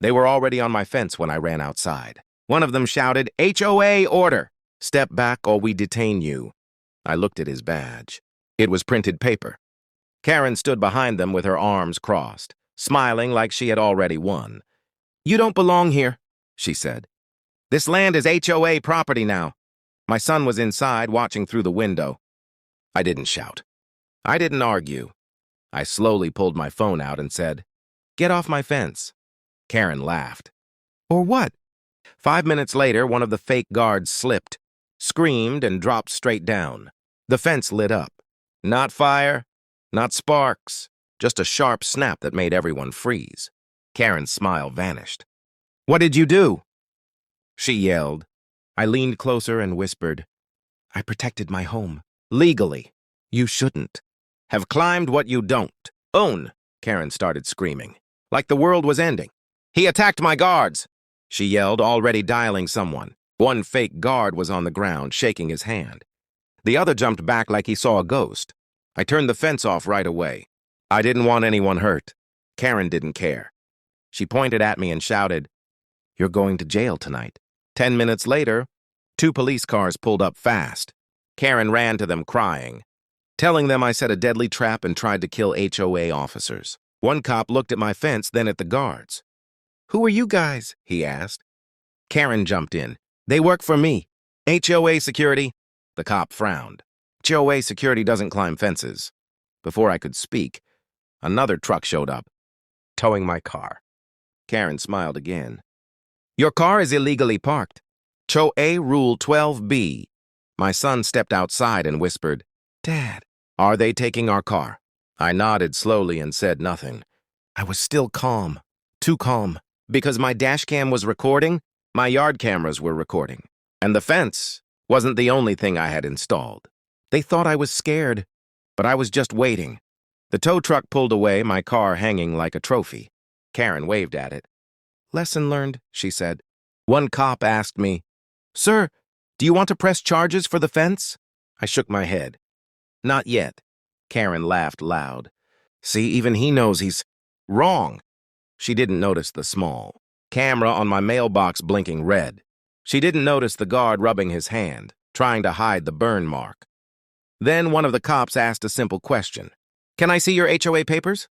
They were already on my fence when I ran outside. One of them shouted, "HOA order! Step back or we detain you." I looked at his badge. It was printed paper. Karen stood behind them with her arms crossed, smiling like she had already won. "You don't belong here," she said. "This land is HOA property now." My son was inside, watching through the window. I didn't shout. I didn't argue. I slowly pulled my phone out and said, "Get off my fence." Karen laughed. "Or what?" 5 minutes later, one of the fake guards slipped, screamed, and dropped straight down. The fence lit up. Not fire, not sparks, just a sharp snap that made everyone freeze. Karen's smile vanished. "What did you do?" she yelled. I leaned closer and whispered, "I protected my home. Legally. You shouldn't. Have climbed what you don't own." Karen started screaming, like the world was ending. "He attacked my guards," she yelled, already dialing someone. One fake guard was on the ground, shaking his hand. The other jumped back like he saw a ghost. I turned the fence off right away. I didn't want anyone hurt. Karen didn't care. She pointed at me and shouted, "You're going to jail tonight." 10 minutes later, 2 police cars pulled up fast. Karen ran to them crying, telling them I set a deadly trap and tried to kill HOA officers. One cop looked at my fence, then at the guards. "Who are you guys?" he asked. Karen jumped in. "They work for me. HOA security." The cop frowned. "HOA security doesn't climb fences." Before I could speak, another truck showed up, towing my car. Karen smiled again. "Your car is illegally parked. HOA Rule 12B. My son stepped outside and whispered, "Dad, are they taking our car?" I nodded slowly and said nothing. I was still calm, too calm, because my dash cam was recording, my yard cameras were recording, and the fence wasn't the only thing I had installed. They thought I was scared, but I was just waiting. The tow truck pulled away, my car hanging like a trophy. Karen waved at it. "Lesson learned," she said. One cop asked me, "Sir, do you want to press charges for the fence?" I shook my head. "Not yet." Karen laughed loud. "See, even he knows he's wrong." She didn't notice the small camera on my mailbox blinking red. She didn't notice the guard rubbing his hand, trying to hide the burn mark. Then one of the cops asked a simple question. "Can I see your HOA papers?"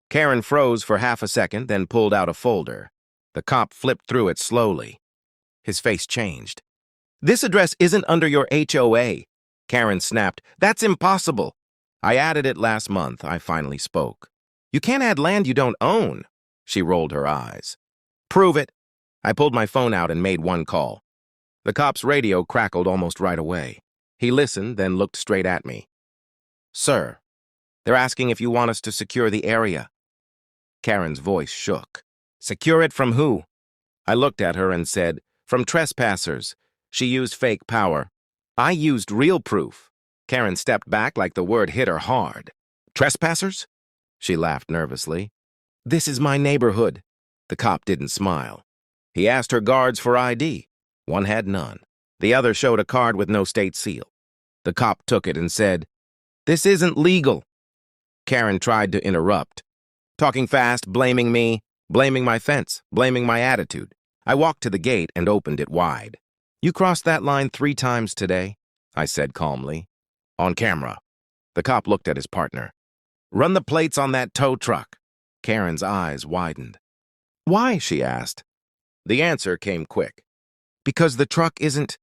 Karen froze for half a second, then pulled out a folder. The cop flipped through it slowly. His face changed. "This address isn't under your HOA." Karen snapped, "That's impossible." "I added it last month," I finally spoke. "You can't add land you don't own." She rolled her eyes. "Prove it." I pulled my phone out and made one call. The cop's radio crackled almost right away. He listened, then looked straight at me. "Sir, they're asking if you want us to secure the area." Karen's voice shook. "Secure it from who?" I looked at her and said, "From trespassers." She used fake power. I used real proof. Karen stepped back like the word hit her hard. "Trespassers?" She laughed nervously. "This is my neighborhood." The cop didn't smile. He asked her guards for ID. One had none. The other showed a card with no state seal. The cop took it and said, "This isn't legal." Karen tried to interrupt, talking fast, blaming me, blaming my fence, blaming my attitude. I walked to the gate and opened it wide. "You crossed that line 3 times today," I said calmly. "On camera." The cop looked at his partner. "Run the plates on that tow truck." Karen's eyes widened. "Why?" she asked. The answer came quick. "Because the truck isn't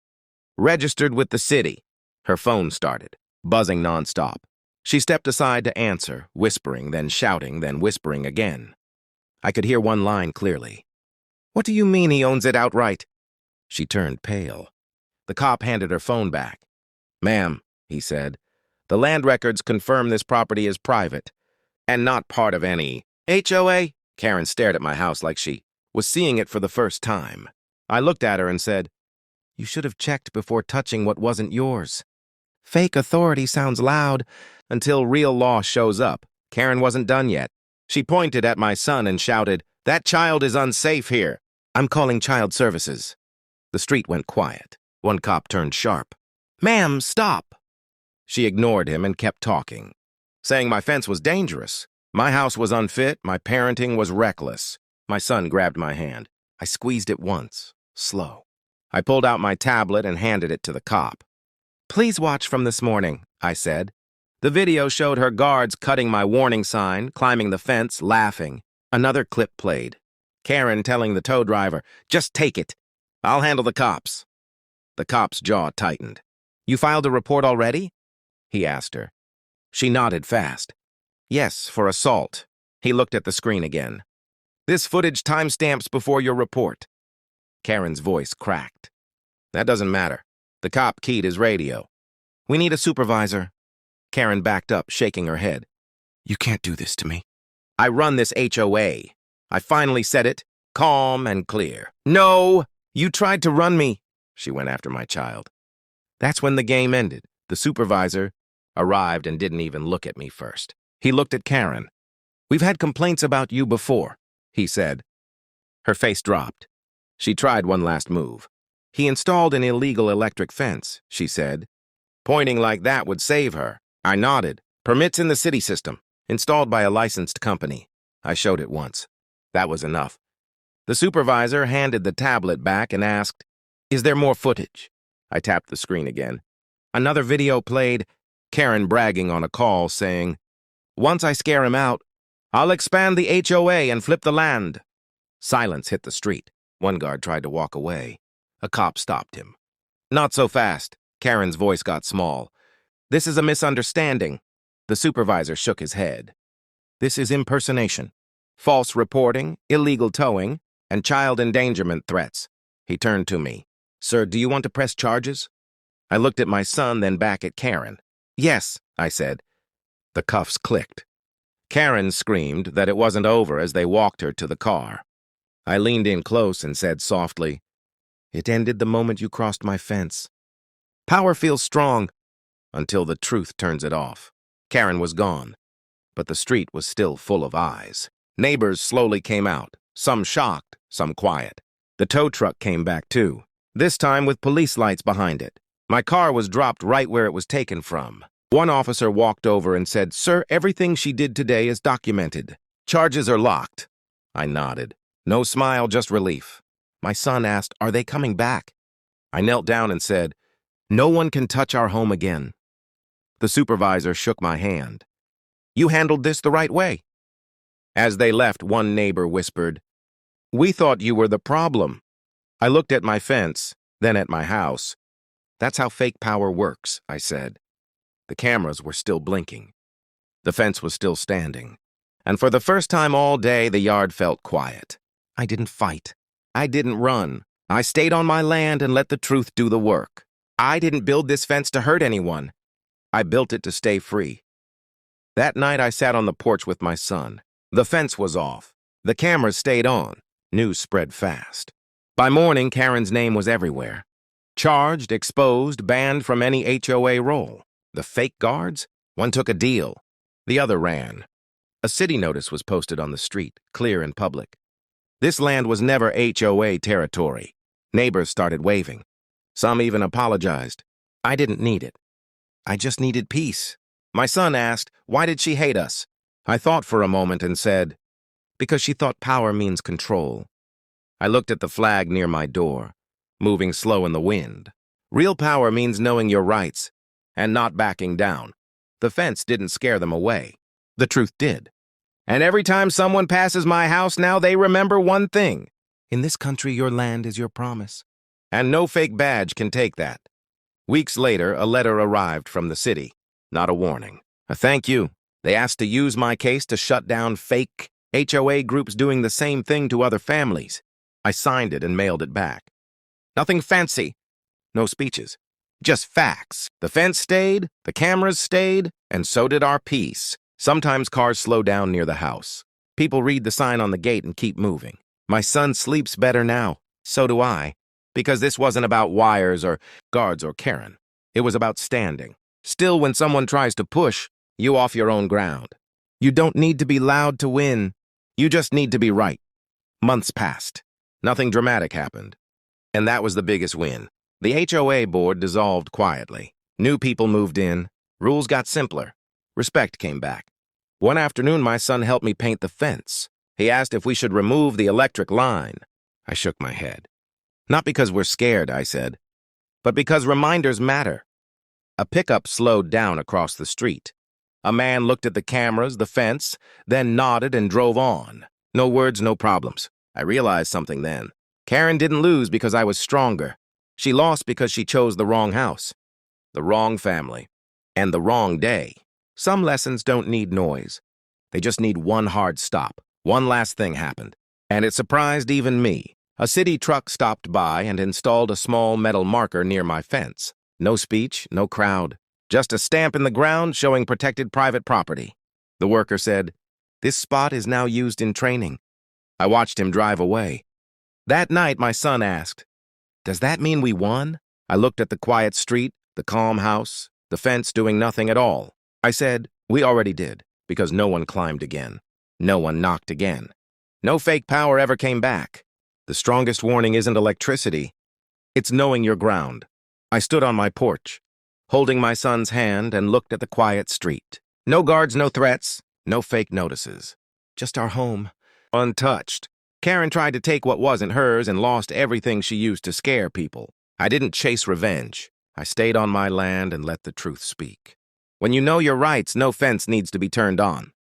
registered with the city." Her phone started, buzzing nonstop. She stepped aside to answer, whispering, then shouting, then whispering again. I could hear one line clearly. "What do you mean he owns it outright?" She turned pale. The cop handed her phone back. "Ma'am," he said, "the land records confirm this property is private and not part of any HOA." Karen stared at my house like she was seeing it for the first time. I looked at her and said, "You should have checked before touching what wasn't yours." Fake authority sounds loud until real law shows up. Karen wasn't done yet. She pointed at my son and shouted, "That child is unsafe here. I'm calling child services." The street went quiet. One cop turned sharp. "Ma'am, stop." She ignored him and kept talking, saying my fence was dangerous. My house was unfit, my parenting was reckless. My son grabbed my hand. I squeezed it once, slow. I pulled out my tablet and handed it to the cop. "Please watch from this morning," I said. The video showed her guards cutting my warning sign, climbing the fence, laughing. Another clip played. Karen telling the tow driver, "Just take it. I'll handle the cops." The cop's jaw tightened. "You filed a report already?" he asked her. She nodded fast. "Yes, for assault." He looked at the screen again. "This footage timestamps before your report." Karen's voice cracked. "That doesn't matter." The cop keyed his radio. "We need a supervisor." Karen backed up, shaking her head. "You can't do this to me." "I run this HOA. I finally said it, calm and clear." "No! You tried to run me." She went after my child. That's when the game ended. The supervisor arrived and didn't even look at me first. He looked at Karen. "We've had complaints about you before," he said. Her face dropped. She tried one last move. "He installed an illegal electric fence," she said. Pointing like that would save her. I nodded. "Permits in the city system, installed by a licensed company." I showed it once. That was enough. The supervisor handed the tablet back and asked, "Is there more footage?" I tapped the screen again. Another video played, Karen bragging on a call, saying, "Once I scare him out, I'll expand the HOA and flip the land." Silence hit the street. One guard tried to walk away. A cop stopped him. "Not so fast." Karen's voice got small. "This is a misunderstanding." The supervisor shook his head. "This is impersonation, false reporting, illegal towing, and child endangerment threats." He turned to me. "Sir, do you want to press charges?" I looked at my son, then back at Karen. "Yes," I said. The cuffs clicked. Karen screamed that it wasn't over as they walked her to the car. I leaned in close and said softly, "It ended the moment you crossed my fence. Power feels strong until the truth turns it off." Karen was gone, but the street was still full of eyes. Neighbors slowly came out, some shocked, some quiet. The tow truck came back too, this time with police lights behind it. My car was dropped right where it was taken from. One officer walked over and said, "Sir, everything she did today is documented. Charges are locked." I nodded. No smile, just relief. My son asked, "Are they coming back?" I knelt down and said, "No one can touch our home again." The supervisor shook my hand. "You handled this the right way." As they left, one neighbor whispered, "We thought you were the problem." I looked at my fence, then at my house. "That's how fake power works," I said. The cameras were still blinking. The fence was still standing. And for the first time all day, the yard felt quiet. I didn't fight. I didn't run. I stayed on my land and let the truth do the work. I didn't build this fence to hurt anyone. I built it to stay free. That night, I sat on the porch with my son. The fence was off. The cameras stayed on. News spread fast. By morning, Karen's name was everywhere. Charged, exposed, banned from any HOA role. The fake guards? One took a deal. The other ran. A city notice was posted on the street, clear and public. This land was never HOA territory. Neighbors started waving. Some even apologized. I didn't need it. I just needed peace. My son asked, "Why did she hate us?" I thought for a moment and said, "Because she thought power means control." I looked at the flag near my door, moving slow in the wind. Real power means knowing your rights and not backing down. The fence didn't scare them away. The truth did. And every time someone passes my house now, they remember one thing. In this country, your land is your promise. And no fake badge can take that. Weeks later, a letter arrived from the city. Not a warning. A thank you. They asked to use my case to shut down fake HOA groups doing the same thing to other families. I signed it and mailed it back. Nothing fancy. No speeches. Just facts. The fence stayed, the cameras stayed, and so did our peace. Sometimes cars slow down near the house. People read the sign on the gate and keep moving. My son sleeps better now. So do I. Because this wasn't about wires or guards or Karen. It was about standing. Still, when someone tries to push you off your own ground, you don't need to be loud to win. You just need to be right. Months passed. Nothing dramatic happened. And that was the biggest win. The HOA board dissolved quietly. New people moved in. Rules got simpler. Respect came back. One afternoon, my son helped me paint the fence. He asked if we should remove the electric line. I shook my head. Not because we're scared, I said, but because reminders matter. A pickup slowed down across the street. A man looked at the cameras, the fence, then nodded and drove on. No words, no problems. I realized something then. Karen didn't lose because I was stronger. She lost because she chose the wrong house, the wrong family, and the wrong day. Some lessons don't need noise. They just need one hard stop. One last thing happened, and it surprised even me. A city truck stopped by and installed a small metal marker near my fence. No speech, no crowd, just a stamp in the ground showing protected private property. The worker said, "This spot is now used in training." I watched him drive away. That night, my son asked, "Does that mean we won?" I looked at the quiet street, the calm house, the fence doing nothing at all. I said, "We already did, because no one climbed again. No one knocked again. No fake power ever came back. The strongest warning isn't electricity. It's knowing your ground." I stood on my porch, holding my son's hand and looked at the quiet street. No guards, no threats, no fake notices. Just our home, untouched. Karen tried to take what wasn't hers and lost everything she used to scare people. I didn't chase revenge. I stayed on my land and let the truth speak. When you know your rights, no fence needs to be turned on.